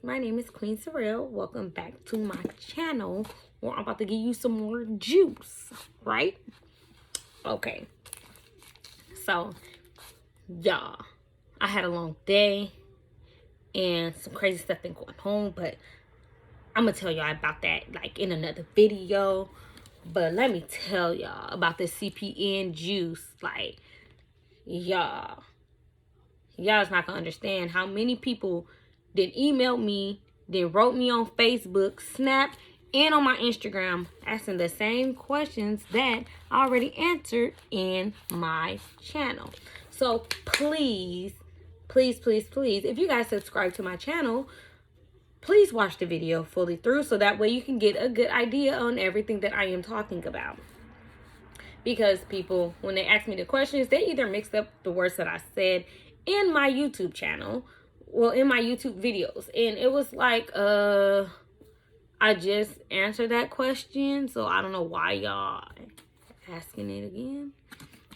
my name is Queen Sorrel. Welcome back to my channel where I'm about to give you some more juice, right? Okay, so y'all, I had a long day and some crazy stuff been going on, but I'm gonna tell y'all about that like in another video. But let me tell y'all about this CPN juice. Like, y'all's not gonna understand how many people then emailed me, then wrote me on Facebook, Snap, and on my Instagram asking the same questions that I already answered in my channel. So please, if you guys subscribe to my channel, please watch the video fully through so that way you can get a good idea on everything that I am talking about. Because people, when they ask me the questions, they either mixed up the words that I said in my YouTube channel, well, in my YouTube videos. And it was like, I just answered that question, so I don't know why y'all asking it again.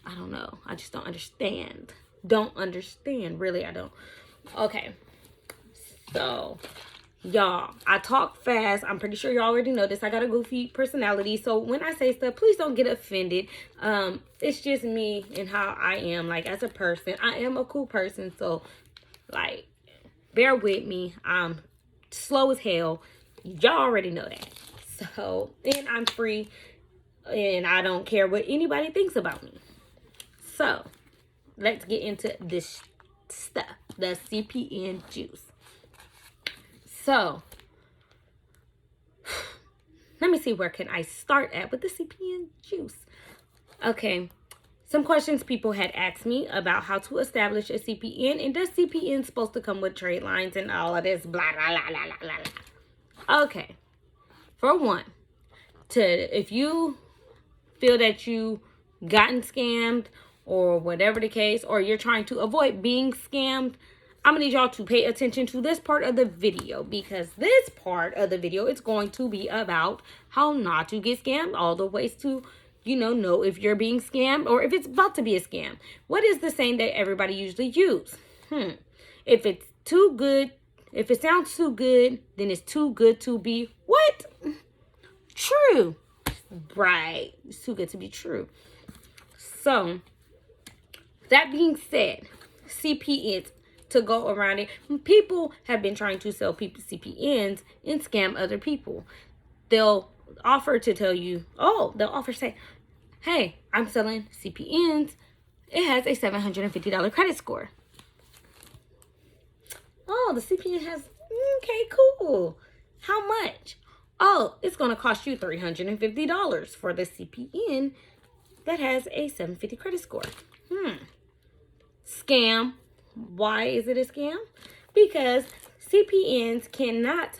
I don't know. I just don't understand. Really, I don't. Okay. So, y'all, I talk fast. I'm pretty sure you already know this. I got a goofy personality. So when I say stuff, please don't get offended. It's just me and how I am, like, as a person. I am a cool person. So, like, bear with me. I'm slow as hell. Y'all already know that. So, and I'm free. And I don't care what anybody thinks about me. So, let's get into this stuff. The CPN juice. So, let me see, where can I start at with the CPN juice? Okay, some questions people had asked me about how to establish a CPN, and does CPN supposed to come with trade lines and all of this, blah, blah, blah, blah, blah, blah. Okay, for one, if you feel that you gotten scammed or whatever the case, or you're trying to avoid being scammed, I'm going to need y'all to pay attention to this part of the video, because this part of the video is going to be about how not to get scammed, all the ways to, know if you're being scammed or if it's about to be a scam. What is the saying that everybody usually use? If it's too good, if it sounds too good, then it's too good to be what? True. Right. It's too good to be true. So, that being said, CPNs, to go around it, people have been trying to sell people CPNs and scam other people. They'll offer to tell you, they'll offer say, hey, I'm selling CPNs. It has a $750 credit score. Oh, the CPN has, okay, cool. How much? Oh, it's going to cost you $350 for the CPN that has a 750 credit score. Scam. Why is it a scam? Because CPNs cannot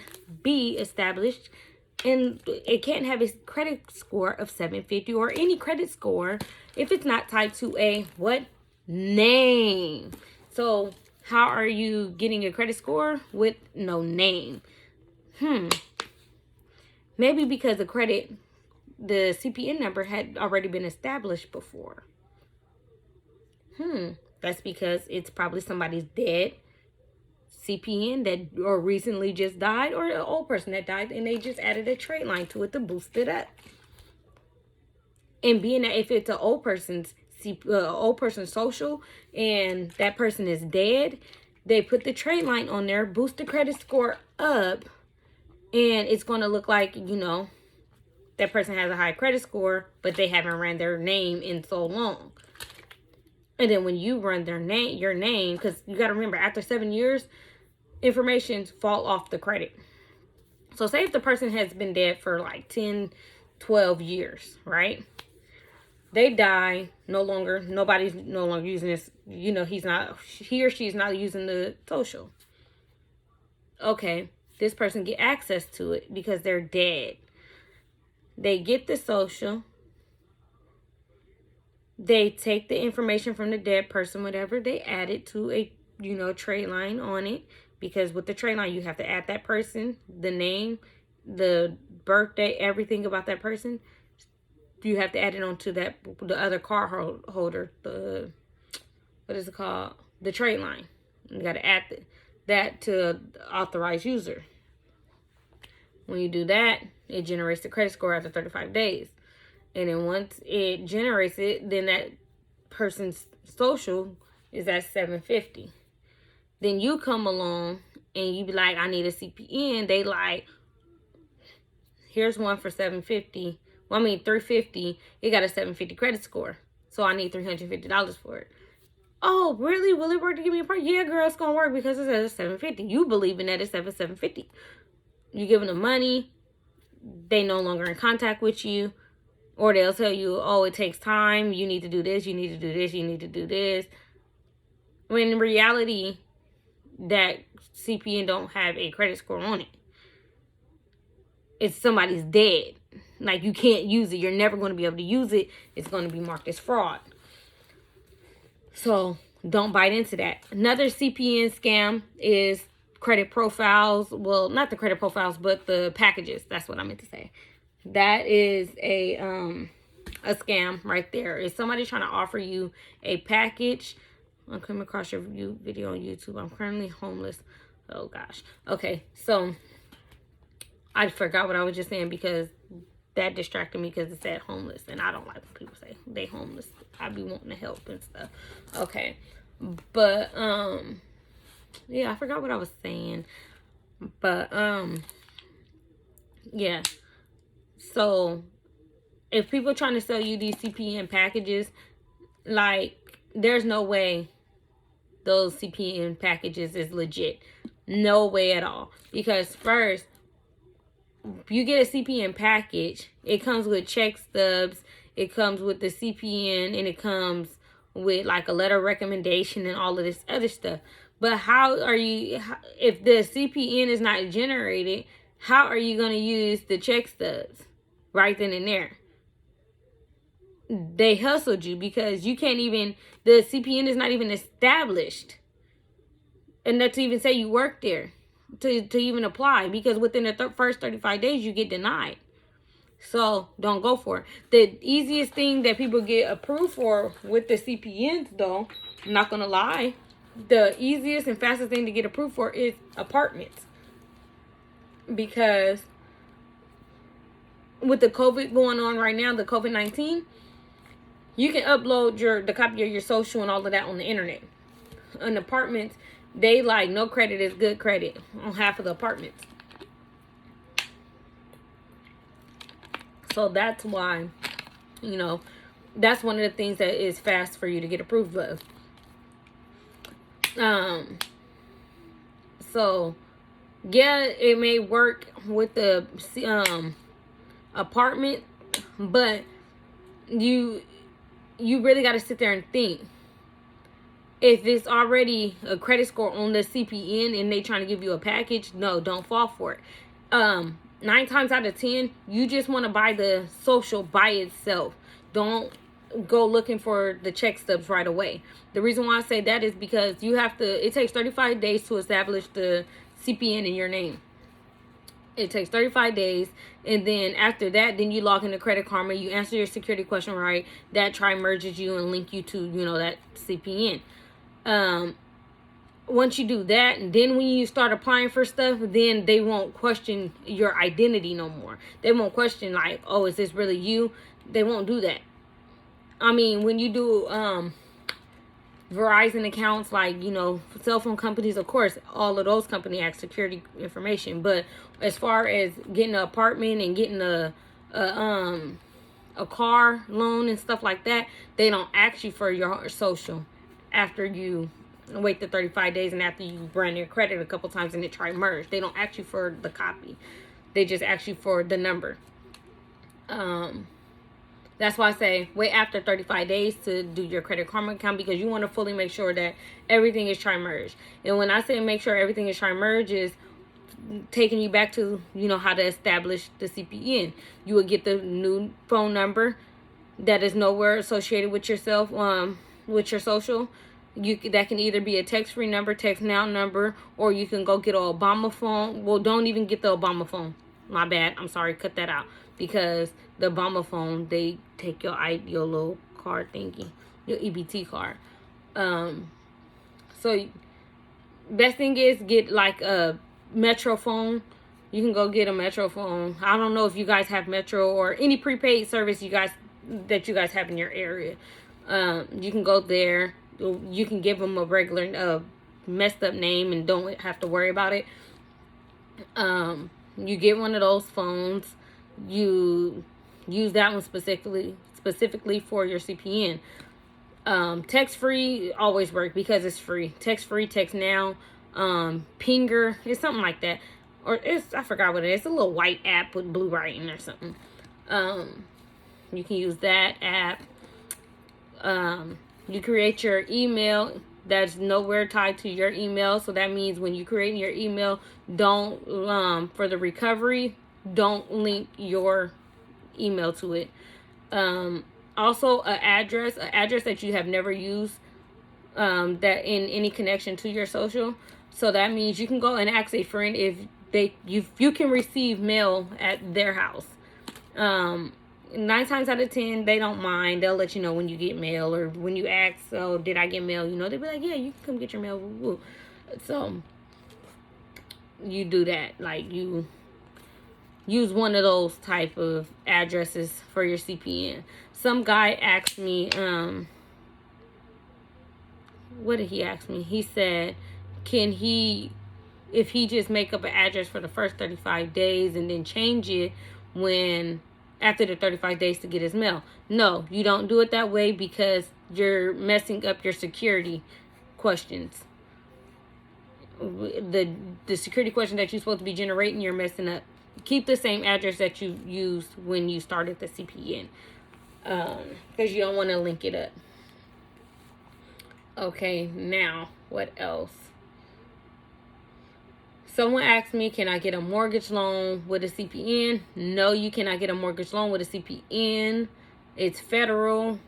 be established, and it can't have a credit score of 750 or any credit score if it's not tied to a what? Name. So how are you getting a credit score with no name? Maybe because the CPN number had already been established before. That's because it's probably somebody's dead CPN that or recently just died, or an old person that died, and they just added a trade line to it to boost it up. And being that if it's an old person's social and that person is dead, they put the trade line on there, boost the credit score up, and it's going to look like, that person has a high credit score, but they haven't ran their name in so long. And then when you run your name, because you got to remember, after 7 years, information fall off the credit. So say if the person has been dead for like 10, 12 years, right? They die, nobody's no longer using this, he or she's not using the social. Okay, this person get access to it because they're dead. They get the social. They take the information from the dead person, whatever, they add it to a, trade line on it. Because with the trade line, you have to add that person, the name, the birthday, everything about that person. You have to add it onto the other card holder, what is it called? The trade line. You got to add that to authorized user. When you do that, it generates the credit score after 35 days. And then once it generates it, then that person's social is at 750. Then you come along and you be like, I need a CPN. They like, here's one for 750. Well, I mean 350. It got a 750 credit score. So I need $350 for it. Oh, really? Will it work to give me a price? Yeah, girl, it's gonna work because it's at 750. You believe in that it's at 750. You giving them money, they no longer in contact with you, or they'll tell you, oh, it takes time, you need to do this, you need to do this, you need to do this. When in reality, that CPN don't have a credit score on it. It's somebody's dead. Like, you can't use it. You're never going to be able to use it. It's going to be marked as fraud. So don't bite into that. Another CPN scam is credit profiles. Well, not the credit profiles, but the packages. That's what I meant to say. That is a scam right there. Is somebody trying to offer you a package? I came across your video on YouTube. I'm currently homeless. Oh gosh. Okay, so I forgot what I was just saying because that distracted me because it said homeless, and I don't like when people say they homeless. I be wanting to help and stuff. Okay, but yeah, I forgot what I was saying. But yeah. So if people trying to sell you these CPN packages, like, there's no way those CPN packages is legit. No way at all. Because first, you get a CPN package, it comes with check stubs, it comes with the CPN, and it comes with like a letter of recommendation and all of this other stuff. But how are you, if the CPN is not generated, how are you going to use the check stubs right then and there? They hustled you because you can't even, the CPN is not even established. And that to even say you work there, to even apply, because within the first 35 days you get denied. So don't go for it. The easiest thing that people get approved for with the CPNs, though, I'm not gonna lie, the easiest and fastest thing to get approved for is apartments. Because with the COVID going on right now, the COVID-19, you can upload the copy of your social and all of that on the internet. On apartments, they like no credit is good credit on half of the apartments. So that's why, you know, that's one of the things that is fast for you to get approved of. So yeah, it may work with the apartment, but you really got to sit there and think. If it's already a credit score on the CPN and they trying to give you a package, no, don't fall for it. 9 times out of 10, you just want to buy the social by itself. Don't go looking for the check stubs right away. The reason why I say that is because you have to, it takes 35 days to establish the CPN in your name. It takes 35 days, and then after that, then you log into Credit Karma, you answer your security question right, that tri-merges you and link you to, you know, that CPN. Once you do that, and then when you start applying for stuff, then they won't question your identity no more. They won't question like, oh, is this really you? They won't do that. I mean, when you do Verizon accounts, like, you know, cell phone companies, of course, all of those companies ask security information. But as far as getting an apartment and getting a car loan and stuff like that, they don't ask you for your social after you wait the 35 days and after you run your credit a couple times and it try merge. They don't ask you for the copy. They just ask you for the number. That's why I say wait after 35 days to do your Credit Karma account, because you want to fully make sure that everything is tri-merged. And when I say make sure everything is tri-merged, is taking you back to, you know, how to establish the CPN. You would get the new phone number that is nowhere associated with yourself, with your social. That can either be a text-free number, text now number, or you can go get an Obama phone. Well, don't even get the Obama phone. My bad. I'm sorry. Cut that out. Because the Obama phone, they take your little card thingy, your EBT card. So best thing is get like a Metro phone. You can go get a Metro phone. I don't know if you guys have Metro or any prepaid service you guys have in your area. You can go there. You can give them a regular messed up name and don't have to worry about it. You get one of those phones. You use that one specifically for your CPN. Text free always work because it's free. Text free, text now, Pinger, it's something like that. Or I forgot what it is. It's a little white app with blue writing or something. You can use that app. You create your email that's nowhere tied to your email. So that means when you create your email, don't, for the recovery, don't link your email to it. Also an address that you have never used, that in any connection to your social. So that means you can go and ask a friend if you can receive mail at their house. 9 times out of 10, they don't mind. They'll let you know when you get mail, or when you ask, "Oh, did I get mail?" They'll be like, "Yeah, you can come get your mail." Woo, woo. So you do that. Like, you use one of those type of addresses for your CPN. Some guy asked me, what did he ask me? He said, if he just make up an address for the first 35 days and then change it after the 35 days to get his mail. No, you don't do it that way, because you're messing up your security questions. The security question that you're supposed to be generating, you're messing up. Keep the same address that you used when you started the CPN, because you don't want to link it up. Okay, now what else? Someone asked me, can I get a mortgage loan with a CPN? No, you cannot get a mortgage loan with a CPN. It's federal.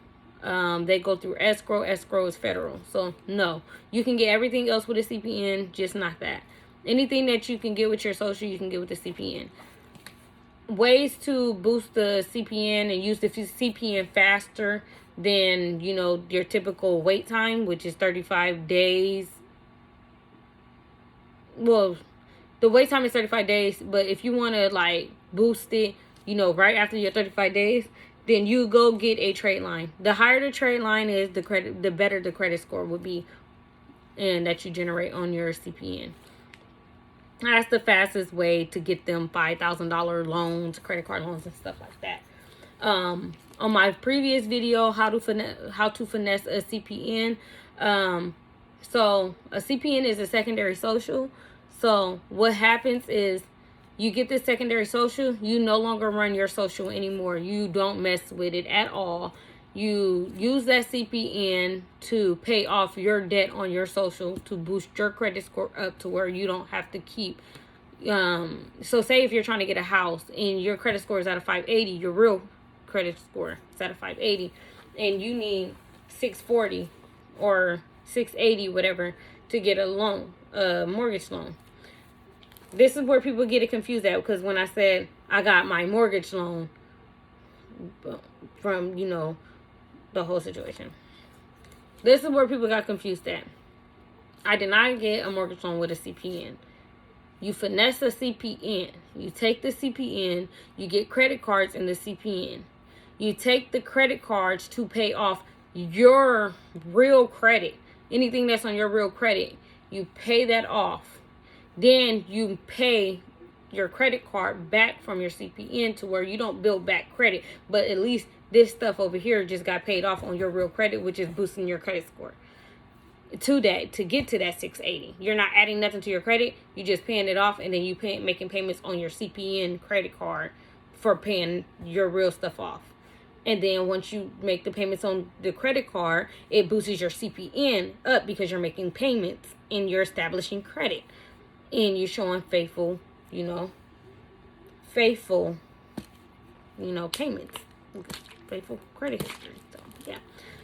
They go through escrow. Escrow is federal. So no, you can get everything else with a CPN, just not that. Anything that you can get with your social, you can get with the CPN. Ways to boost the CPN and use the CPN faster than, your typical wait time, which is 35 days. Well, the wait time is 35 days, but if you want to like boost it, right after your 35 days, then you go get a trade line. The higher the trade line is, the better the credit score would be, and that you generate on your CPN. That's the fastest way to get them $5,000 loans, credit card loans, and stuff like that. On my previous video, how to finesse a CPN. So a CPN is a secondary social. So what happens is, you get this secondary social, you no longer run your social anymore. You don't mess with it at all. You use that CPN to pay off your debt on your social, to boost your credit score up to where you don't have to keep. So say if you're trying to get a house and your credit score is at a 580, your real credit score is at a 580, and you need 640 or 680, whatever, to get a loan, a mortgage loan. This is where people get it confused at, because when I said I got my mortgage loan from, the whole situation. This is where people got confused at. I did not get a mortgage loan with a CPN. You finesse a CPN. You take the CPN, you get credit cards in the CPN. You take the credit cards to pay off your real credit. Anything that's on your real credit, you pay that off. Then you pay your credit card back from your CPN to where you don't build back credit. But at least this stuff over here just got paid off on your real credit, which is boosting your credit score. To get to that 680. You're not adding nothing to your credit. You just paying it off, and then you making payments on your CPN credit card for paying your real stuff off. And then once you make the payments on the credit card, it boosts your CPN up because you're making payments and you're establishing credit. And you're showing faithful, payments. Faithful credit history. So, yeah.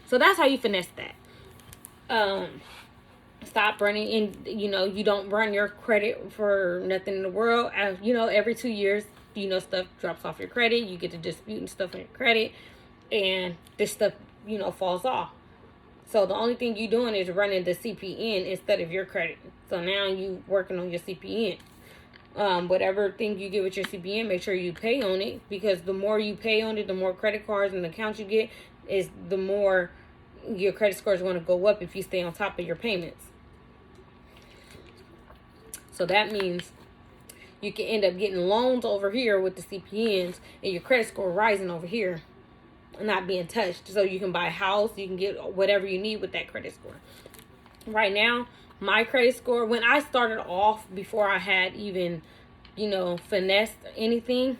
So that's how you finesse that. Stop running, and, you don't run your credit for nothing in the world. Every 2 years, stuff drops off your credit. You get to dispute and stuff on your credit. And this stuff, falls off. So the only thing you doing is running the CPN instead of your credit. So now you working on your CPN. Whatever thing you get with your CPN, make sure you pay on it, because the more you pay on it, the more credit cards and accounts you get, is the more your credit score is going to go up if you stay on top of your payments. So that means you can end up getting loans over here with the CPNs and your credit score rising over here, not being touched. So you can buy a house, you can get whatever you need with that credit score. Right now, my credit score, when I started off, before I had even, you know, finessed anything,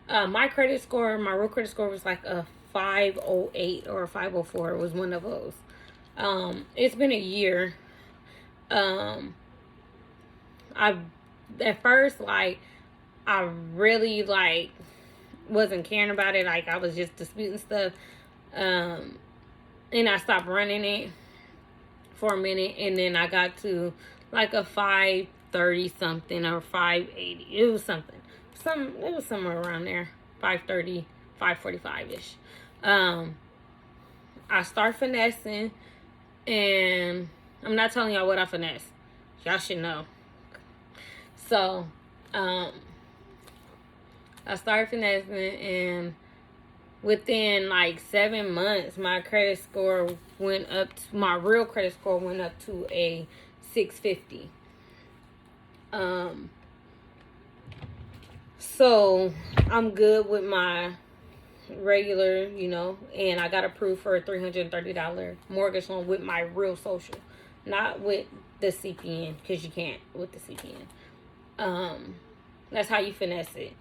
my credit score, my real credit score was like a 508 or a 504. It was one of those. It's been a year. I at first, like, I really, like, wasn't caring about it. Like, I was just disputing stuff. And I stopped running it for a minute, and then I got to like a 530 something or 580. It was something. It was somewhere around there. 530, 545-ish. I start finessing, and I'm not telling y'all what I finesse. Y'all should know. So, I started finessing, and within like 7 months, my credit score went up to, my real credit score went up to a 650. So I'm good with my regular, you know, and I got approved for a $330 mortgage loan with my real social, not with the CPN, because you can't with the CPN. That's how you finesse it.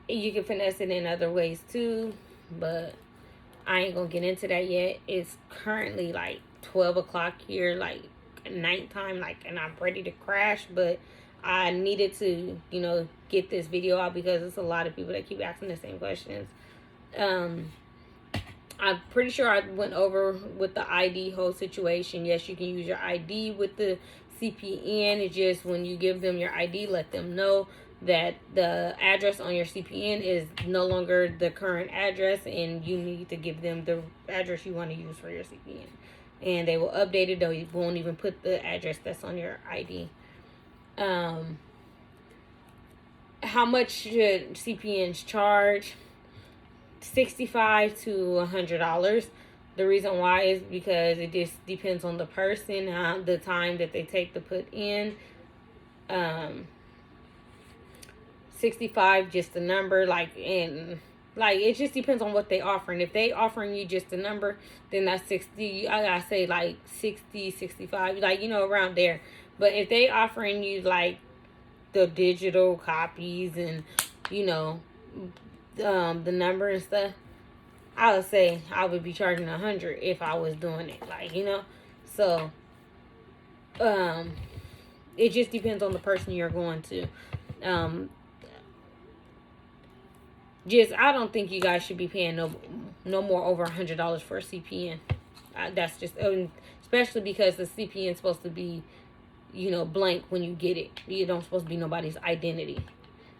You can finesse it in other ways too, but I ain't gonna get into that yet. It's currently like 12 o'clock here, like nighttime, like, and I'm ready to crash, but I needed to, you know, get this video out because it's a lot of people that keep asking the same questions. I'm pretty sure I went over with the ID whole situation. Yes, you can use your ID with the CPN. It's just when you give them your ID, let them know that the address on your CPN is no longer the current address, and you need to give them the address you want to use for your CPN. And they will update it. They won't even put the address that's on your ID. How much should CPNs charge? $65 to $100. The reason why is because it just depends on the person, the time that they take to put in. 65, just a number, like, and like, it just depends on what they offering. If they offering you just a number, then that's 60. I say like 60, 65, like, you know, around there. But if they offering you like the digital copies and, you know, the number and stuff, I would say I would be charging 100 if I was doing it, like, you know. So it just depends on the person you're going to. I don't think you guys should be paying no more over $100 for a CPN. That's just, especially because the CPN is supposed to be, you know, blank when you get it. You don't supposed to be nobody's identity.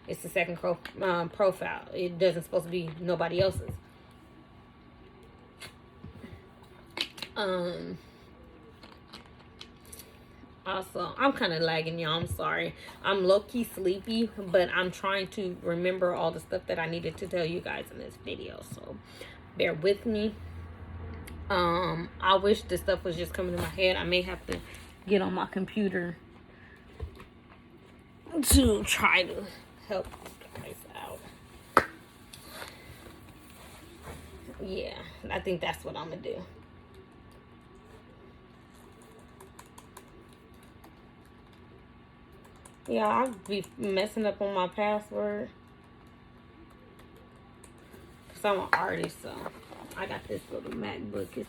It's the second profile. It doesn't supposed to be nobody else's. Also, I'm kind of lagging, y'all. I'm sorry. I'm low-key sleepy, but I'm trying to remember all the stuff that I needed to tell you guys in this video. So, bear with me. I wish this stuff was just coming to my head. I may have to get on my computer to try to help you guys out. Yeah, I think that's what I'm going to do. Yeah, I'll be messing up on my password. Because I'm an artist, so I got this little MacBook.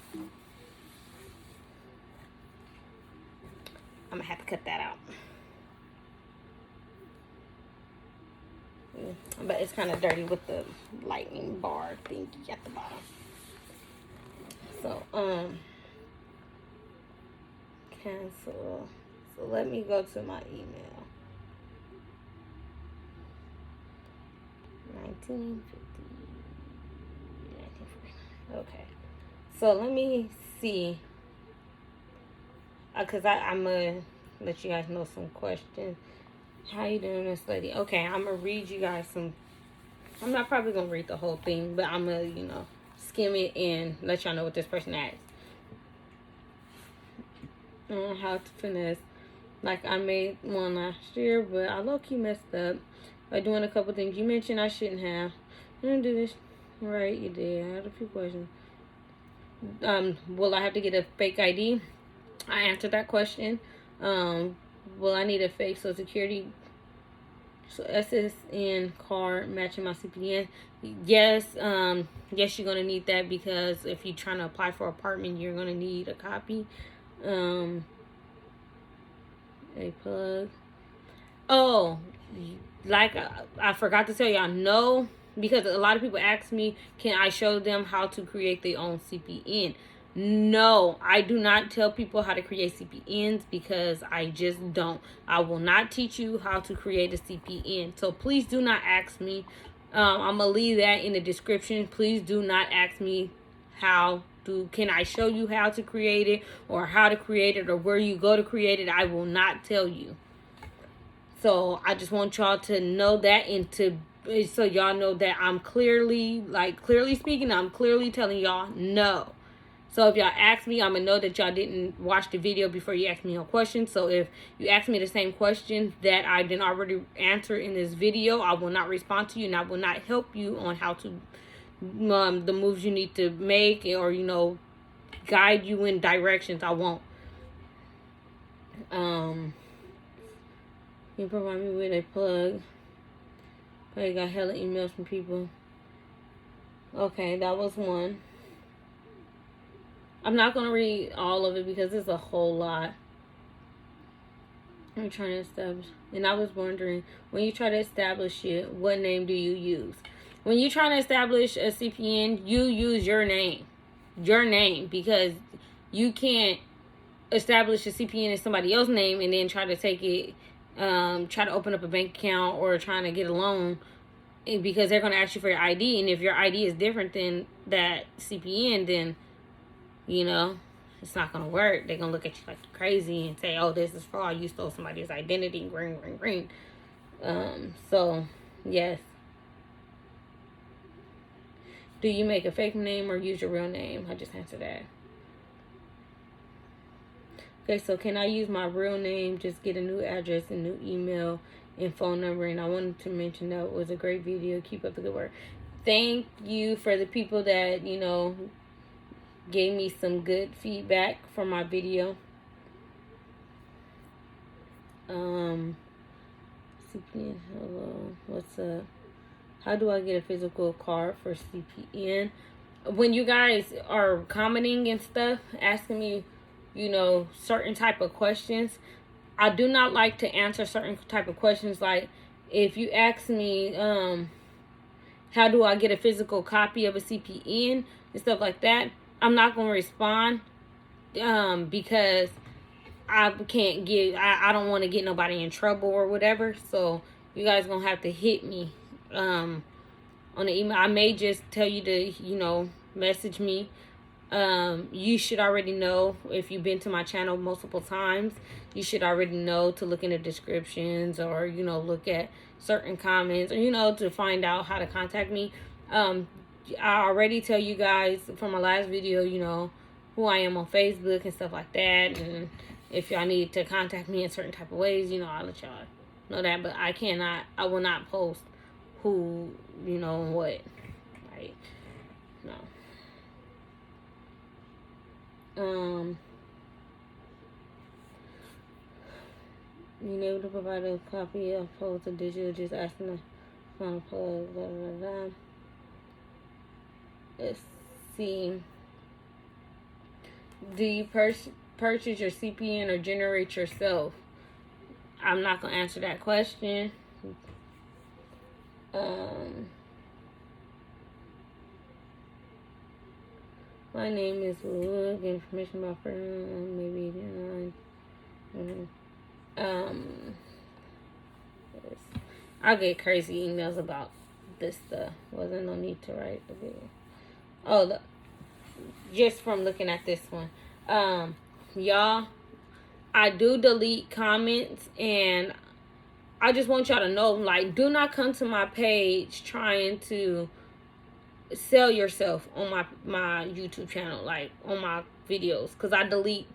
I'm going to have to cut that out. But it's kind of dirty with the lightning bar thingy at the bottom. So, cancel. So let me go to my email. 1950. Okay. So let me see. Because I'm going to let you guys know some questions. How you doing, Miss Lady? Okay, I'm going to read you guys some. I'm not probably going to read the whole thing, but I'm going to, you know, skim it and let y'all know what this person asked. How to finesse. Like, I made one last year, but I low-key messed up by doing a couple things you mentioned I shouldn't have. I didn't do this right. You did. I had a few questions. Will I have to get a fake ID? I answered that question. Will I need a fake Social Security, so SSN card matching my CPN? Yes. Yes, you're gonna need that, because if you're trying to apply for an apartment, you're gonna need a copy. A plug. Oh, like I forgot to tell y'all, no, because a lot of people ask me, can I show them how to create their own CPN? No, I do not tell people how to create CPNs, because I just don't. I will not teach you how to create a CPN. So please do not ask me. I'm going to leave that in the description. Please do not ask me can I show you how to create it, or how to create it, or where you go to create it. I will not tell you. So I just want y'all to know that, and so y'all know that I'm clearly speaking, I'm clearly telling y'all no. So if y'all ask me, I'm going to know that y'all didn't watch the video before you ask me no questions. So if you ask me the same question that I didn't already answer in this video, I will not respond to you, and I will not help you on how to, the moves you need to make, or, you know, guide you in directions. I won't. You provide me with a plug. I got hella emails from people. Okay, that was one. I'm not going to read all of it because it's a whole lot. I'm trying to establish. And I was wondering, when you try to establish it, what name do you use? When you're trying to establish a CPN, you use your name. Your name. Because you can't establish a CPN in somebody else's name and then try to take it, try to open up a bank account or trying to get a loan, because they're going to ask you for your ID. And if your ID is different than that CPN, then, you know, it's not going to work. They're going to look at you like you're crazy and say, oh, this is fraud. You stole somebody's identity. Green. So, yes. Do you make a fake name or use your real name? I just answered that. Okay, so can I use my real name, just get a new address and new email and phone number? And I wanted to mention that it was a great video. Keep up the good work. Thank you for the people that, you know, gave me some good feedback for my video. CPN, hello, what's up? How do I get a physical card for CPN? When you guys are commenting and stuff, asking me, you know, certain type of questions, I do not like to answer certain type of questions. Like, if you ask me, how do I get a physical copy of a CPN and stuff like that, I'm not going to respond, because I can't get, I don't want to get nobody in trouble or whatever. So you guys going to have to hit me on the email. I may just tell you to, you know, message me. You should already know, if you've been to my channel multiple times, you should already know to look in the descriptions, or, you know, look at certain comments, or, you know, to find out how to contact me. I already tell you guys from my last video, you know, who I am on Facebook and stuff like that. And if y'all need to contact me in certain type of ways, you know, I'll let y'all know that. But I will not post who, you know, what. Right? No. Being able to provide a copy of post to digital, just asking to find a plug, blah, blah, blah. Let's see. Do you purchase your CPN or generate yourself? I'm not going to answer that question. My name is Wood. Get information about friend, maybe. I'll get crazy emails about this stuff. Wasn't no need to write the video. Oh, just from looking at this one. Y'all, I do delete comments, and I just want y'all to know, like, do not come to my page trying to sell yourself on my YouTube channel, like on my videos, because I delete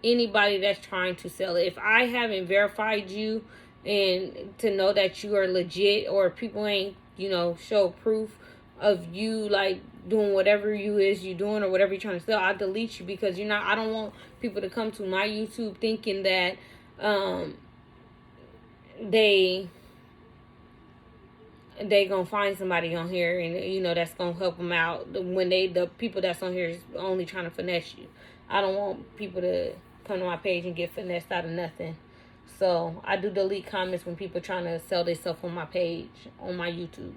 anybody that's trying to sell it. If I haven't verified you and to know that you are legit, or people ain't, you know, show proof of you like doing whatever you doing or whatever you're trying to sell, I delete you, because you're not, I don't want people to come to my YouTube thinking that they gonna find somebody on here, and you know, that's gonna help them out when the people that's on here is only trying to finesse you. I don't want people to come to my page and get finessed out of nothing. So I do delete comments when people trying to sell themselves on my page, on my YouTube.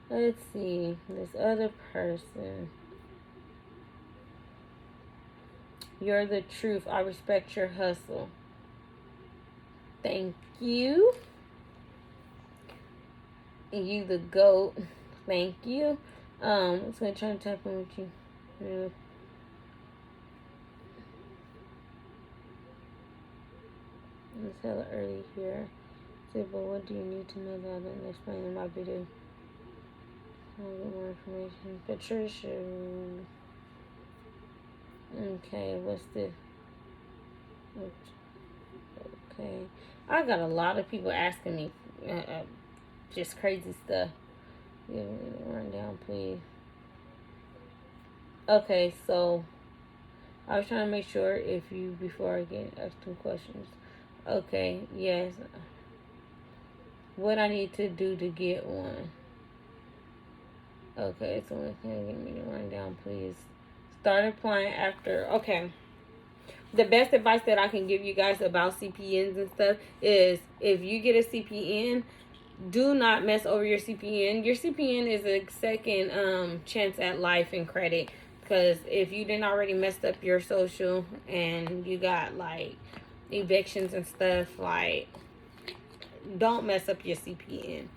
Let's see, this other person. You're the truth. I respect your hustle. Thank you. You the GOAT. Thank you. It's gonna try to type in with you. Yeah. It's hella early here. Say, but what do you need to know that I didn't explain in my video? I'll get more information. Patricia. Okay, what's this? Okay, I got a lot of people asking me just crazy stuff. Give me the rundown, please. Okay, so I was trying to make sure if you, before I get asked 2 questions. Okay, yes. What I need to do to get one? Okay, so can you give me the rundown, please? Start applying after. Okay. The best advice that I can give you guys about CPNs and stuff is, if you get a CPN, do not mess over your CPN. Your CPN is a second chance at life and credit. Because if you didn't already messed up your social and you got like evictions and stuff, like, don't mess up your CPN.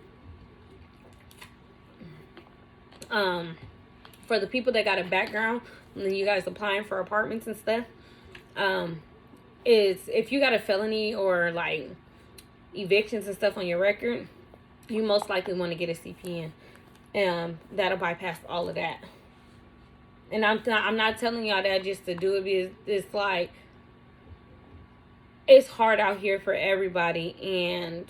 For the people that got a background, when you guys applying for apartments and stuff, is if you got a felony or like evictions and stuff on your record, you most likely want to get a CPN. That'll bypass all of that. And I'm not telling y'all that just to do it, because it's like, it's hard out here for everybody, and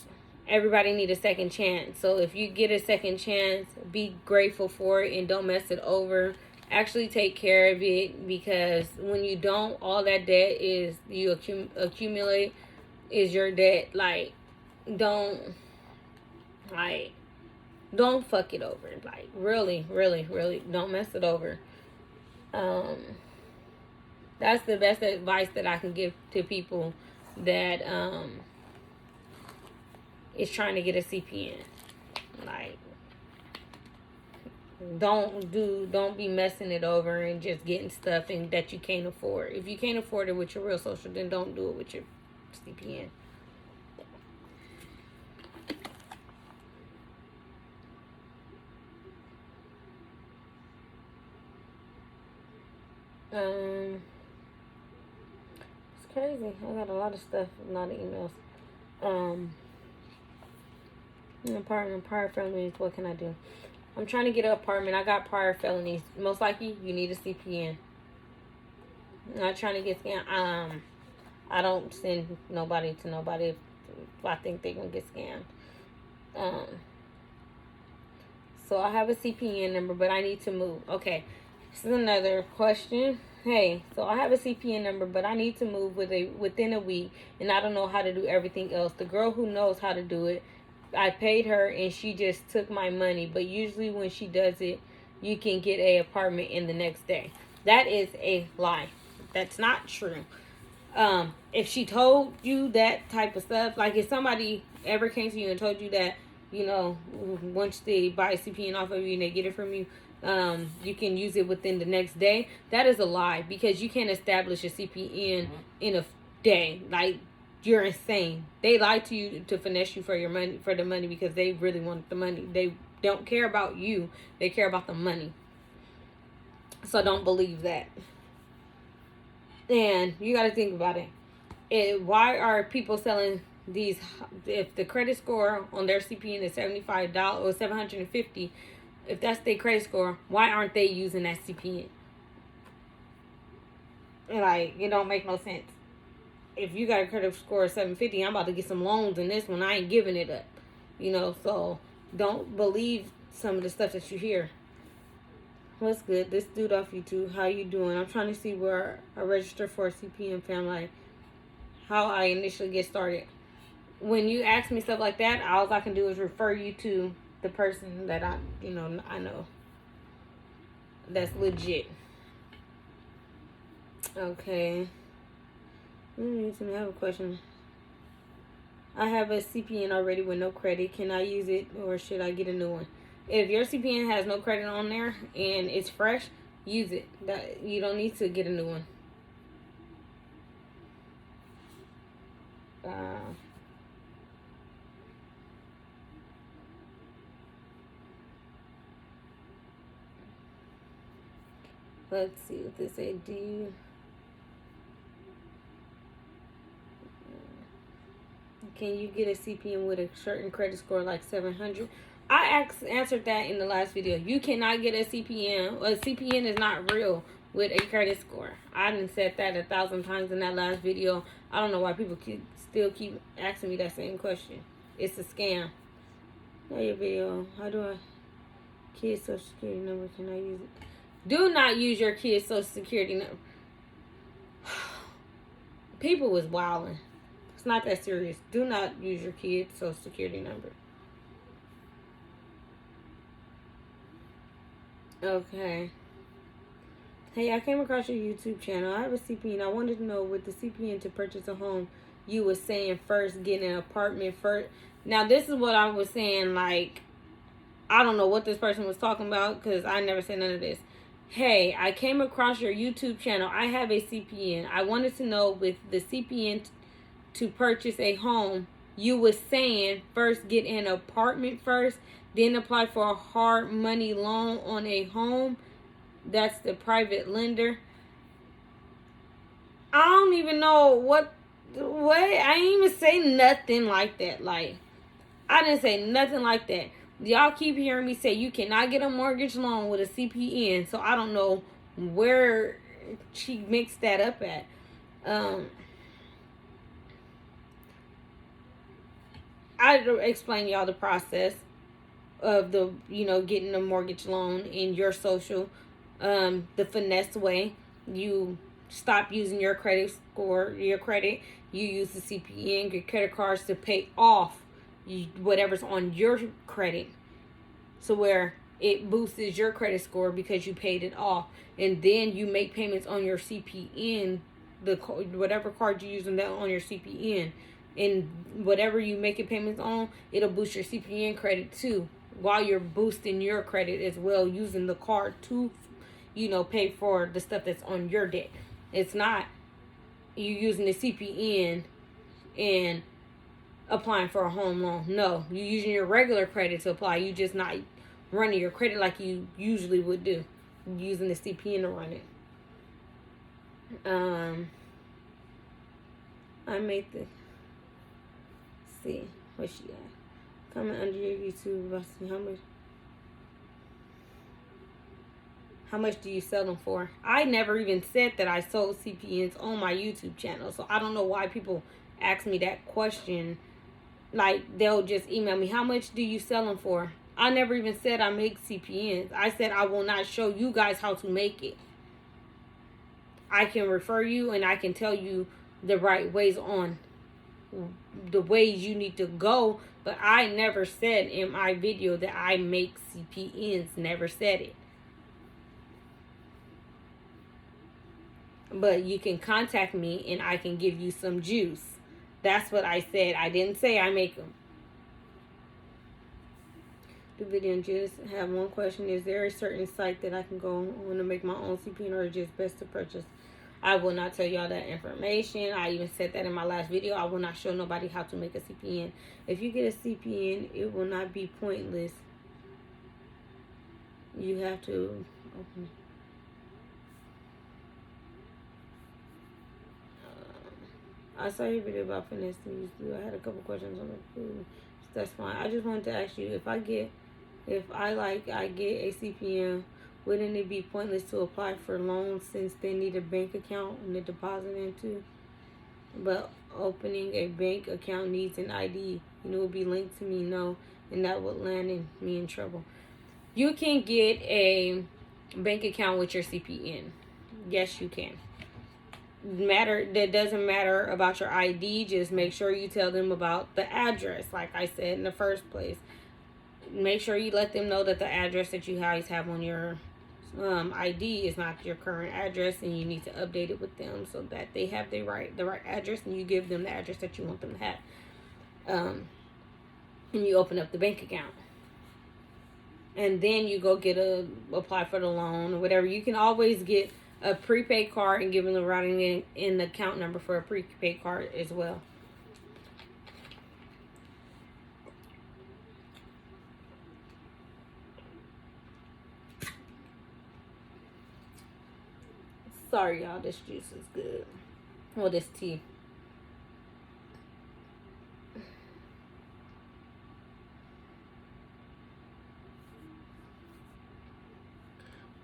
everybody need a second chance. So if you get a second chance, be grateful for it and don't mess it over. Actually take care of it, because when you don't, all that debt is you accumulate is your debt. Like, don't fuck it over. Like, really, really, really don't mess it over. That's the best advice that I can give to people that is trying to get a CPN. Like, don't be messing it over and just getting stuff and that you can't afford. If you can't afford it with your real social, then don't do it with your CPN. It's crazy. I got a lot of stuff, a lot of emails. Apartment, prior felonies, what can I do? I'm trying to get an apartment. I got prior felonies. Most likely, you need a CPN. I'm not trying to get scammed. I don't send nobody to nobody if I think they're going to get scammed. So I have a CPN number, but I need to move. Okay, this is another question. Hey, so I have a CPN number, but I need to move within a week, and I don't know how to do everything else. The girl who knows how to do it, I paid her, and she just took my money. But usually when she does it, you can get a apartment in the next day. That is a lie. That's not true. If she told you that type of stuff, like if somebody ever came to you and told you that, you know, once they buy a CPN off of you and they get it from you, you can use it within the next day, that is a lie, because you can't establish a CPN in a day. Like, you're insane. They lie to you to finesse you for your money, for the money, because they really want the money. They don't care about you. They care about the money. So don't believe that. And you got to think about it. Why are people selling these? If the credit score on their CPN is $75 or $750, if that's their credit score, why aren't they using that CPN? Like, it don't make no sense. If you got a credit score of 750, I'm about to get some loans in this one. I ain't giving it up. So don't believe some of the stuff that you hear. What's good? This dude off YouTube. How you doing? I'm trying to see where I register for a CPN family. How I initially get started. When you ask me stuff like that, all I can do is refer you to the person that I know. That's legit. Okay. I have a question. I have a CPN already with no credit. Can I use it, or should I get a new one? If your CPN has no credit on there and it's fresh, use it. You don't need to get a new one. Let's see what they say. Can you get a CPN with a certain credit score like 700? I answered that in the last video. You cannot get a CPN. A CPN is not real with a credit score. I done said that 1,000 times in that last video. I don't know why people still keep asking me that same question. It's a scam. Now your video. How do I... Kid's social security number. Can I use it? Do not use your kid's social security number. People was wilding. It's not that serious. Do not use your kid's social security number. Okay. Hey, I came across your YouTube channel. I have a CPN. I wanted to know, with the CPN to purchase a home, you were saying first get an apartment first. Now, this is what I was saying. Like, I don't know what this person was talking about, because I never said none of this. Hey, I came across your YouTube channel. I have a CPN. I wanted to know, with the CPN to purchase a home, you was saying first get an apartment first, then apply for a hard money loan on a home. That's the private lender. I don't even know what. I ain't even say nothing like that. Like, I didn't say nothing like that. Y'all keep hearing me say you cannot get a mortgage loan with a CPN. So I don't know where she mixed that up at. I explain y'all the process of the, getting a mortgage loan in your social. The finesse way. You stop using your credit score, your credit. You use the CPN, your credit cards, to pay off whatever's on your credit. So where it boosts your credit score because you paid it off. And then you make payments on your CPN, whatever card you use on your CPN. And whatever you make payments on, it'll boost your CPN credit too, while you're boosting your credit as well, using the card to, pay for the stuff that's on your debt. It's not you using the CPN and applying for a home loan. No, you using your regular credit to apply. You just not running your credit like you usually would do, using the CPN to run it. I made the... see what she got. Comment under your YouTube about how much do you sell them for? I never even said that I sold CPNs on my YouTube channel, so I don't know why people ask me that question. Like, they'll just email me, how much do you sell them for? I never even said I make CPNs. I said I will not show you guys how to make it. I can refer you and I can tell you the right ways on the ways you need to go, but I never said in my video that I make CPNs. Never said it. But you can contact me and I can give you some juice. That's what I said. I didn't say I make them. The video and just have one question. Is there a certain site that I can go on to make my own CPN, or just best to purchase? I will not tell y'all that information. I even said that in my last video. I will not show nobody how to make a CPN. If you get a CPN, it will not be pointless. You have to open. I saw your video about finessing. I had a couple questions on the food. That's fine. I just wanted to ask you, if I get a CPN, wouldn't it be pointless to apply for loans since they need a bank account and to deposit into? But opening a bank account needs an ID. And it will be linked to me, no, and that would land me in trouble. You can get a bank account with your CPN. Yes, you can. That doesn't matter about your ID. Just make sure you tell them about the address, like I said in the first place. Make sure you let them know that the address that you guys have on your ID is not your current address, and you need to update it with them so that they have the right address, and you give them the address that you want them to have. And you open up the bank account, and then you go apply for the loan or whatever. You can always get a prepaid card and give them the routing in the account number for a prepaid card as well. Sorry, y'all. This juice is good. Well, this tea.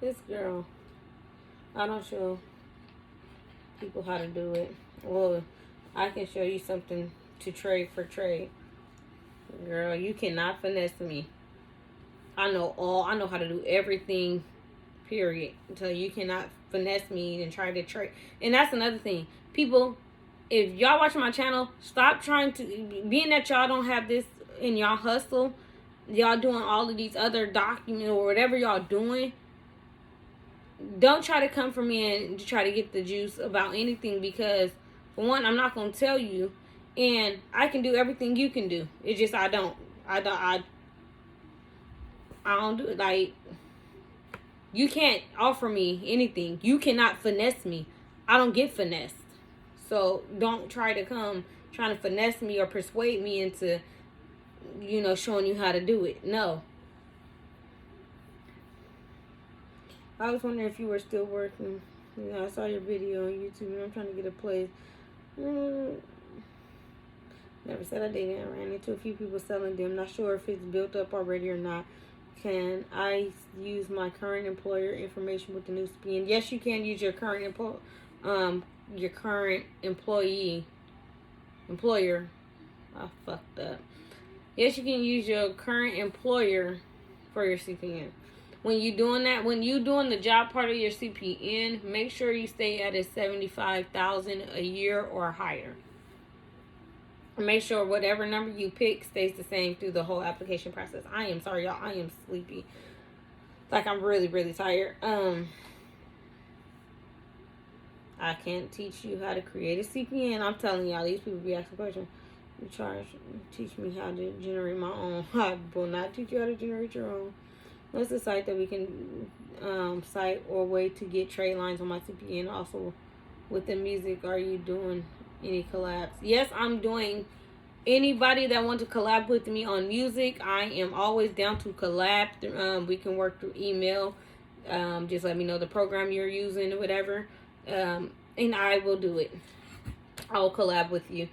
This girl, I don't show people how to do it. Well, I can show you something to trade for trade. Girl, you cannot finesse me. I know how to do everything, period. So you cannot finesse me and try to trade. And that's another thing. People, if y'all watching my channel, stop trying to, being that y'all don't have this in y'all hustle, y'all doing all of these other documents or whatever y'all doing, don't try to come for me and try to get the juice about anything, because for one, I'm not going to tell you, and I can do everything you can do. It's just I don't do it. Like, you can't offer me anything. You cannot finesse me. I don't get finessed. So don't try to come trying to finesse me or persuade me into, showing you how to do it. No. I was wondering if you were still working. I saw your video on YouTube and I'm trying to get a place. Never said I didn't. I ran into a few people selling them. Not sure if it's built up already or not. Can I use my current employer information with the new CPN? Yes, you can use your current employer. I fucked up. Yes, you can use your current employer for your CPN. When you're doing that, when you're doing the job part of your CPN, make sure you stay at a $75,000 a year or higher. Make sure whatever number you pick stays the same through the whole application process. I am sorry, y'all. I am sleepy. Like, I'm really, really tired. I can't teach you how to create a CPN. I'm telling y'all, these people be asking questions. Teach me how to generate my own. I will not teach you how to generate your own. What's the site that we can site or way to get trade lines on my CPN? Also, with the music, are you doing any collabs? Yes, I'm doing. Anybody that wants to collab with me on music, I am always down to collab. We can work through email. Just let me know the program you're using or whatever, and I will do it. I'll collab with you.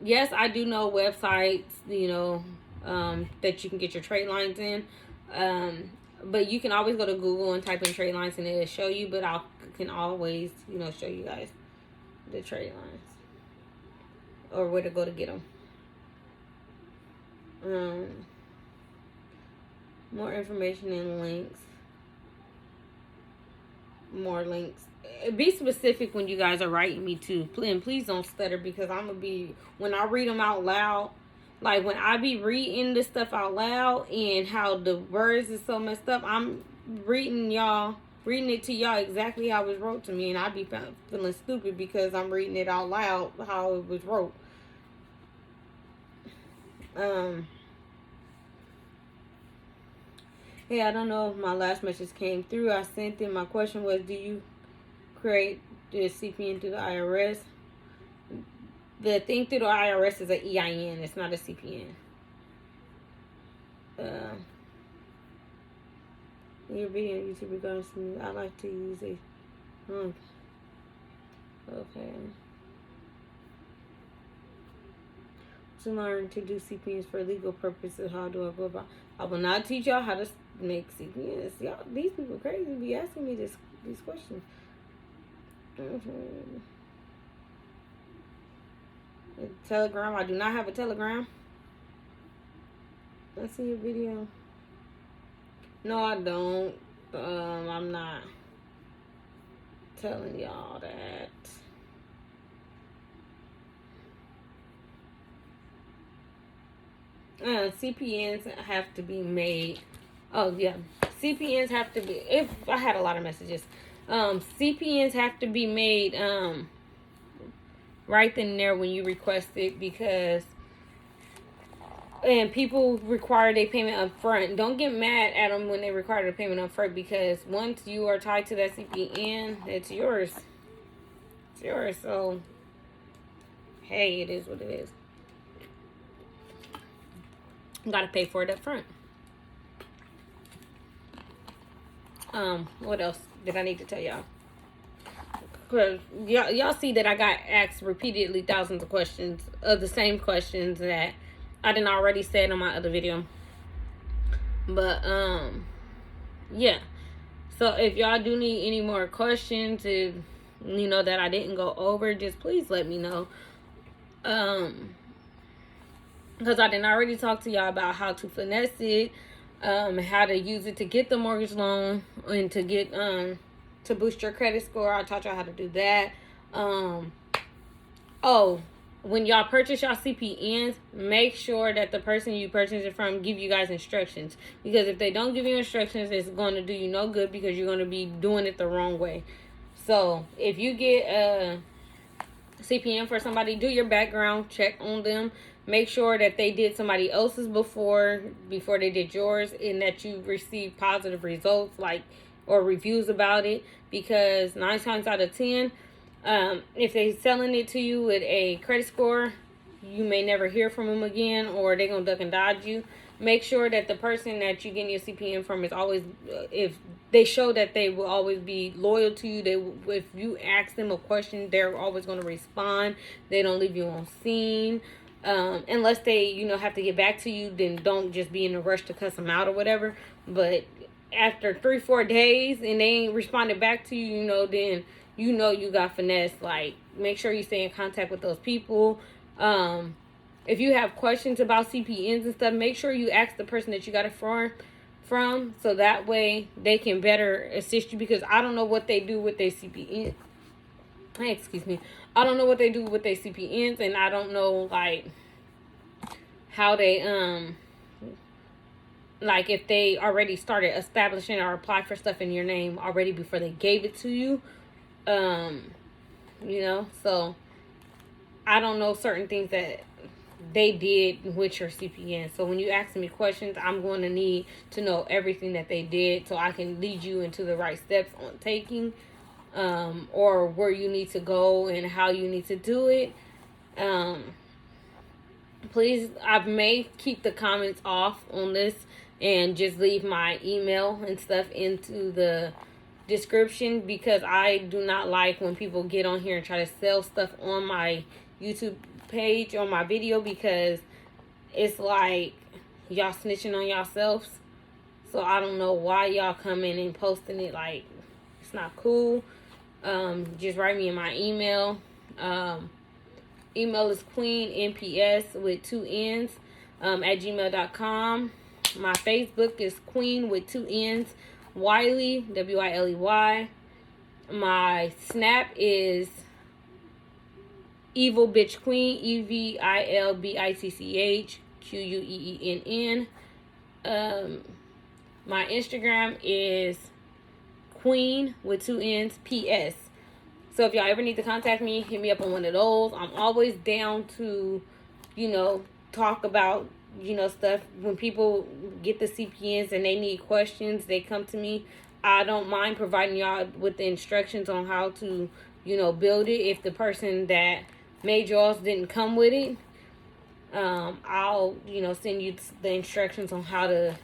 Yes, I do know websites, that you can get your trade lines in. But you can always go to Google and type in trade lines and it'll show you, but I can always, show you guys the trade lines or where to go to get them. More information and links. More links. Be specific when you guys are writing me too. And please don't stutter, because I'm going to be, when I read them out loud, like when I be reading this stuff out loud and how the words is so messed up, I'm reading it to y'all exactly how it was wrote to me, and I be feeling stupid because I'm reading it out loud how it was wrote. Hey, I don't know if my last message came through. I sent it. My question was, do you create the CPN through the IRS. The thing through the IRS is an EIN. It's not a CPN. Your video on YouTube regards to me. I like to use it. Okay. To learn to do CPNs for legal purposes, how do I go about? I will not teach y'all how to make CPNs. Y'all, these people crazy be asking me these questions. Telegram. I do not have a Telegram. I see your video. No, I don't. I'm not telling y'all that. CPNs have to be made. Oh yeah, CPNs have to be. If I had a lot of messages, CPNs have to be made right then and there when you request it, because and people require their payment up front. Don't get mad at them when they require the payment up front, because once you are tied to that CPN, it's yours. It's yours. So hey, it is what it is. You gotta pay for it up front. What else did I need to tell y'all? Because y'all see that I got asked repeatedly thousands of questions, of the same questions that I didn't already said on my other video. But yeah. So if y'all do need any more questions, if you know that I didn't go over, just please let me know. Because I didn't already talk to y'all about how to finesse it, how to use it to get the mortgage loan, and to get to boost your credit score. I taught y'all how to do that. Oh, when y'all purchase y'all CPNs, make sure that the person you purchase it from give you guys instructions. Because if they don't give you instructions, it's going to do you no good, because you're going to be doing it the wrong way. So if you get a CPN for somebody, do your background check on them. Make sure that they did somebody else's before they did yours, and that you received positive results, like, or reviews about it. Because 9 times out of 10, if they're selling it to you with a credit score, you may never hear from them again, or they're gonna duck and dodge you. Make sure that the person that you're getting your CPN from is always, if they show that they will always be loyal to you, if you ask them a question, they're always going to respond. They don't leave you on scene. Unless they, have to get back to you, then don't just be in a rush to cuss them out or whatever. But after 3-4 days and they ain't responded back to you, then you got finesse. Like, make sure you stay in contact with those people. If you have questions about CPNs and stuff, make sure you ask the person that you got it from, so that way they can better assist you, because I don't know what they do with their CPN. Excuse me. I don't know what they do with their CPNs, and I don't know, like, how they, like, if they already started establishing or applied for stuff in your name already before they gave it to you. So I don't know certain things that they did with your CPN. So when you ask me questions, I'm going to need to know everything that they did, so I can lead you into the right steps on taking, or where you need to go and how you need to do it. Please, I may keep the comments off on this and just leave my email and stuff into the description, because I do not like when people get on here and try to sell stuff on my YouTube page, on my video, because it's like y'all snitching on yourselves. So I don't know why y'all coming and posting it. Like, it's not cool. Just write me in my email. Email is queennps with 2 N's at gmail.com. My Facebook is queen with 2 N's, Wiley, Wiley. My Snap is Evil Bitch Queen, EVILBITCH QUEENN. My Instagram is Queen with 2 N's PS. So if y'all ever need to contact me, hit me up on one of those. I'm always down to, talk about, stuff. When people get the CPNs and they need questions, they come to me. I don't mind providing y'all with the instructions on how to, build it. If the person that made yours didn't come with it, I'll, send you the instructions on how to,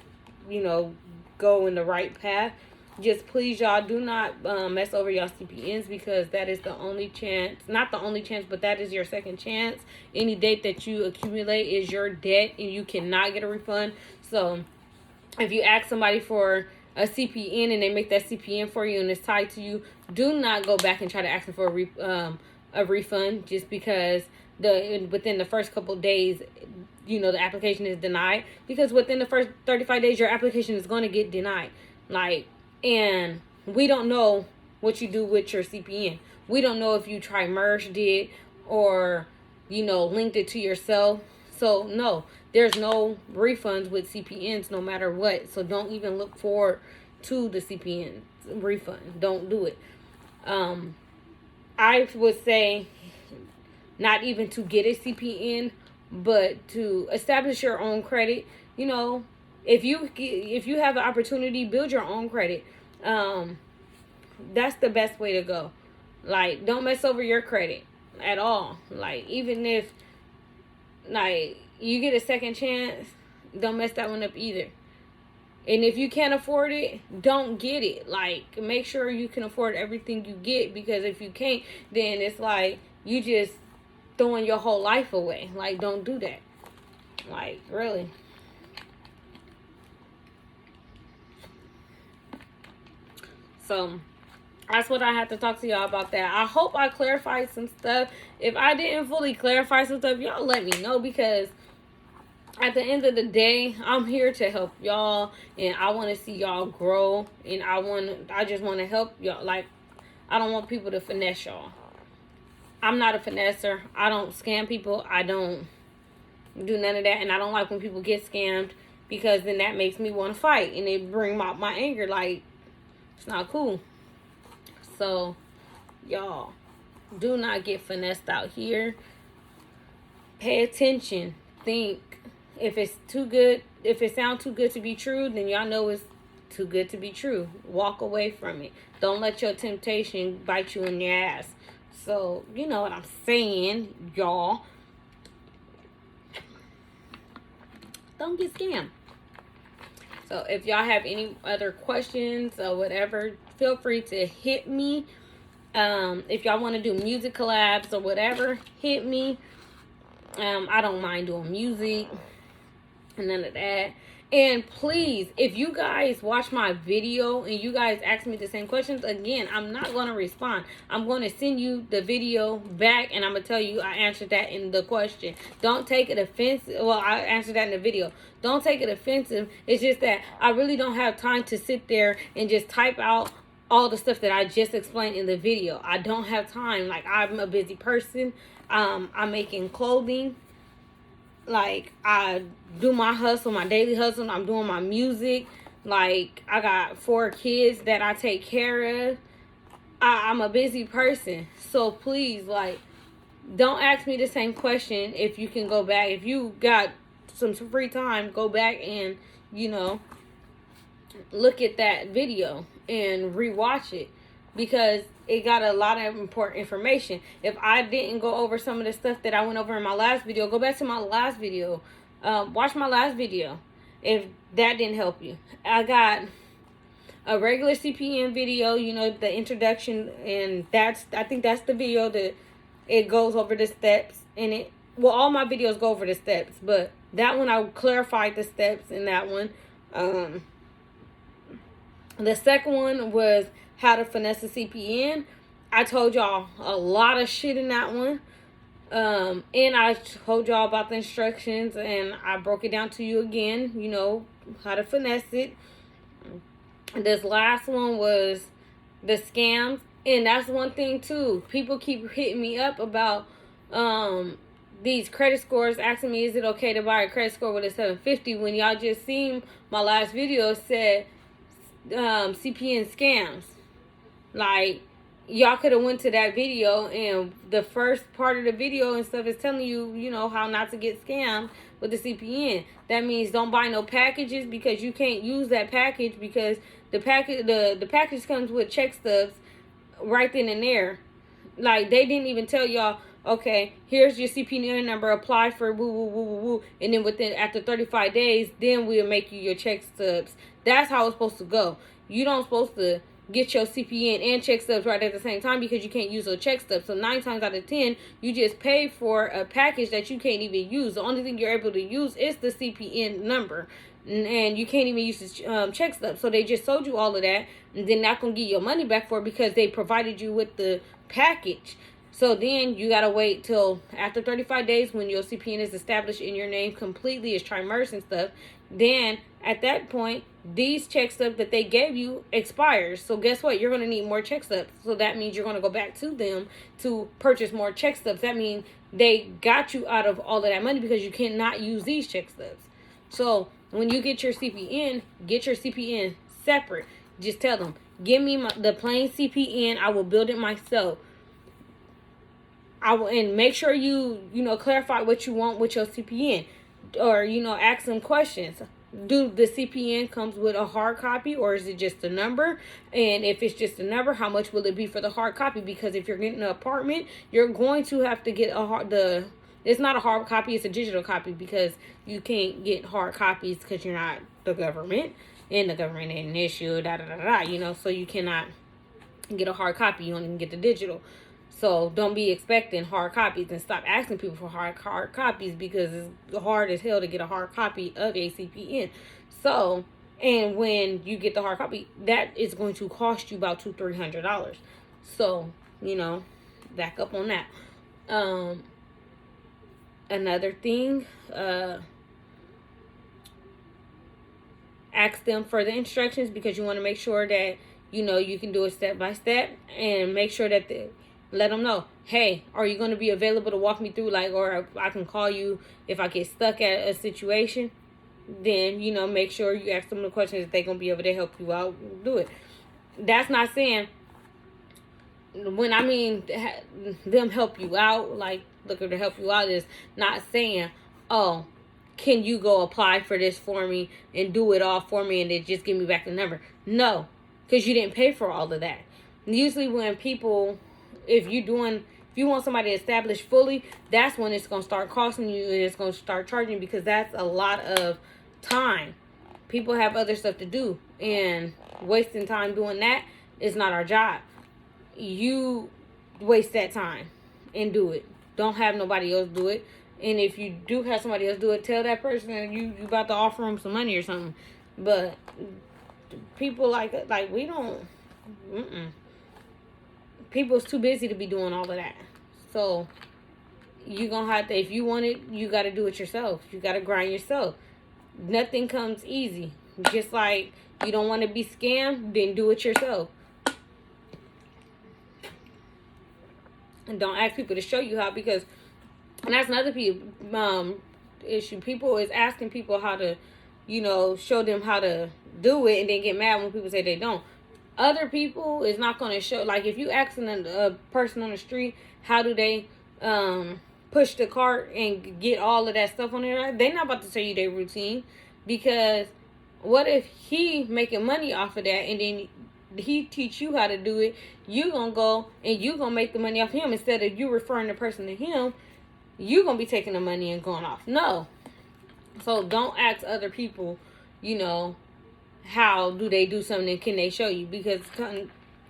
go in the right path. Just please, y'all, do not mess over y'all CPNs, because that is the only chance, not the only chance, but that is your second chance. Any debt that you accumulate is your debt, and you cannot get a refund. So if you ask somebody for a CPN and they make that CPN for you and it's tied to you, do not go back and try to ask them for a refund just because within the first couple of days, the application is denied. Because within the first 35 days, your application is going to get denied. And we don't know what you do with your CPN. We don't know if you merged it or, linked it to yourself. So, no, there's no refunds with CPNs no matter what. So, don't even look forward to the CPN refund. Don't do it. I would say not even to get a CPN, but to establish your own credit. If you have the opportunity, build your own credit. That's the best way to go. Don't mess over your credit at all. Even if you get a second chance, don't mess that one up either. And if you can't afford it, don't get it. Make sure you can afford everything you get, because if you can't, then it's you just throwing your whole life away. Don't do that. Really. So that's what I have to talk to y'all about that. I hope I clarified some stuff. If I didn't fully clarify some stuff, y'all let me know, because at the end of the day, I'm here to help y'all, and I want to see y'all grow, and I just want to help y'all. I don't want people to finesse y'all. I'm not a finesser. I don't scam people. I don't do none of that, and I don't like when people get scammed, because then that makes me want to fight, and it bring out my anger. It's not cool. So, y'all, do not get finessed out here. Pay attention. Think. If it's too good, if it sounds too good to be true, then y'all know it's too good to be true. Walk away from it. Don't let your temptation bite you in your ass. So, you know what I'm saying, y'all. Don't get scammed. So if y'all have any other questions or whatever, feel free to hit me. If y'all want to do music collabs or whatever, hit me. I don't mind doing music and none of that. And please, if you guys watch my video and you guys ask me the same questions, again, I'm not going to respond. I'm going to send you the video back, and I'm going to tell you I answered that in the question. Don't take it offensive. Well, I answered that in the video. Don't take it offensive. It's just that I really don't have time to sit there and just type out all the stuff that I just explained in the video. I don't have time. I'm a busy person. I'm making clothing. I do my hustle, my daily hustle. I'm doing my music. I got 4 kids that I take care of. I'm a busy person. So please, don't ask me the same question. If you can go back, if you got some free time, go back and, look at that video and rewatch it, because it got a lot of important information. If I didn't go over some of the stuff that I went over in my last video, go back to my last video. Watch my last video if that didn't help you. I got a regular CPN video, the introduction, and I think that's the video that it goes over the steps. And all my videos go over the steps, but that one I clarified the steps in that one. The second one was how to finesse a CPN. I told y'all a lot of shit in that one. And I told y'all about the instructions, and I broke it down to you again, how to finesse it. This last one was the scams. And that's one thing too. People keep hitting me up about these credit scores, asking me, is it okay to buy a credit score with a 750? When y'all just seen my last video, said CPN scams. y'all could have went to that video, and the first part of the video and stuff is telling you, you know, how not to get scammed with the CPN. That means don't buy no packages, because you can't use that package, because the package comes with check stubs right then and there. Like, they didn't even tell y'all, okay, here's your CPN number, apply for woo woo woo woo woo, and then after 35 days, then we'll make you your check stubs. That's how it's supposed to go. You don't supposed to get your CPN and check stubs right at the same time, because you can't use those check stubs. So 9 times out of 10, you just pay for a package that you can't even use. The only thing you're able to use is the CPN number, and you can't even use the check stubs. So they just sold you all of that, and then not gonna get your money back for it, because they provided you with the package. So then you gotta wait till after 35 days, when your CPN is established in your name completely, is tri-merged and stuff. Then at that point, these check stubs that they gave you expires. So guess what? You're gonna need more check stubs. So that means you're gonna go back to them to purchase more check stubs. That means they got you out of all of that money, because you cannot use these check stubs. So when you get your CPN separate. Just tell them, give me the plain CPN. I will build it myself. And make sure you clarify what you want with your CPN, or ask them questions. Do the CPN comes with a hard copy, or is it just a number? And if it's just a number, how much will it be for the hard copy? Because if you're getting an apartment, you're going to have to get it's not a hard copy, it's a digital copy, because you can't get hard copies because you're not the government, and the government ain't an issue, so you cannot get a hard copy. You only can get the digital. So don't be expecting hard copies, and stop asking people for hard copies, because it's hard as hell to get a hard copy of a CPN. So, and when you get the hard copy, that is going to cost you about $200-300. So, back up on that. Another thing, ask them for the instructions, because you want to make sure that you can do it step by step, and make sure that let them know, hey, are you going to be available to walk me through, or I can call you if I get stuck at a situation. Then make sure you ask them the questions that they're going to be able to help you out, do it. That's not saying, when I mean them help you out, looking to help you out, is not saying, oh, can you go apply for this for me and do it all for me and then just give me back the number? No, because you didn't pay for all of that. Usually when people, if you want somebody to establish fully, that's when it's going to start costing you, and it's going to start charging, because that's a lot of time. People have other stuff to do, and wasting time doing that is not our job. You waste that time and do it. Don't have nobody else do it. And if you do have somebody else do it, tell that person that you about to offer them some money or something. But people like we don't. People's too busy to be doing all of that. So you're gonna have to, if you want it, you got to do it yourself. You got to grind yourself. Nothing comes easy. Just like you don't want to be scammed, then do it yourself. And don't ask people to show you how, because, and that's another issue. People is asking people how to, show them how to do it, and then get mad when people say they don't. Other people is not going to show, if you asking a person on the street, how do they push the cart and get all of that stuff on there, they're not about to tell you their routine, because what if he making money off of that, and then he teach you how to do it, you gonna go and you gonna make the money off him, instead of you referring the person to him, you gonna be taking the money and going off. No. So don't ask other people, how do they do something, and can they show you, because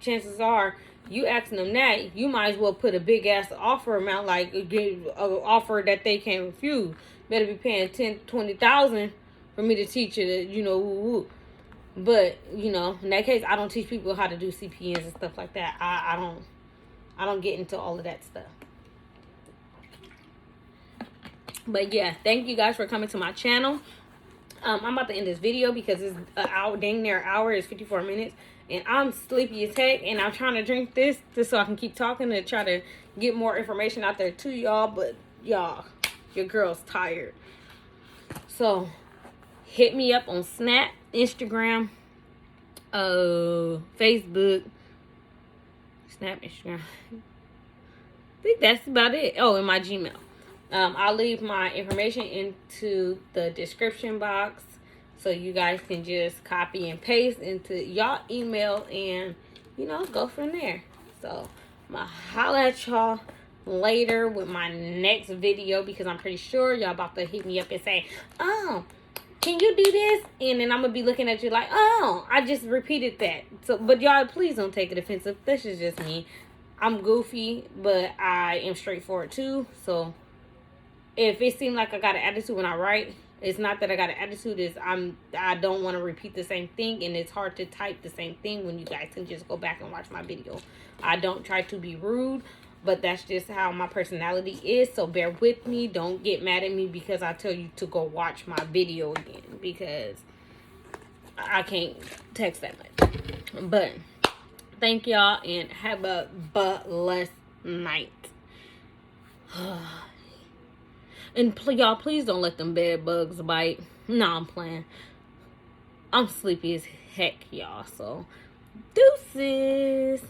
chances are, you asking them that, you might as well put a big ass offer amount, give an offer that they can't refuse. Better be paying $10,000-20,000 for me to teach you that, woo. But in that case, I don't teach people how to do CPNs and stuff like that. I don't get into all of that stuff. But yeah, thank you guys for coming to my channel. I'm about to end this video because it's an hour, dang near an hour, it's 54 minutes, and I'm sleepy as heck, and I'm trying to drink this just so I can keep talking and try to get more information out there to y'all. But y'all, your girl's tired. So hit me up on Snap, Instagram, Facebook. Snap, Instagram. I think that's about it. Oh, in my Gmail. I'll leave my information into the description box so you guys can just copy and paste into y'all email and, you know, go from there. So, I'm going to holler at y'all later with my next video because I'm pretty sure y'all about to hit me up and say, oh, can you do this? And then I'm going to be looking at you like, oh, I just repeated that. So, but y'all, please don't take it offensive. This is just me. I'm goofy, but I am straightforward too. So if it seems like I got an attitude when I write, it's not that I got an attitude. It's I don't want to repeat the same thing, and it's hard to type the same thing when you guys can just go back and watch my video. I don't try to be rude, but that's just how my personality is. So bear with me. Don't get mad at me because I tell you to go watch my video again because I can't text that much. But thank y'all and have a blessed night. And y'all, please don't let them bed bugs bite. No, I'm playing. I'm sleepy as heck, y'all. So, deuces.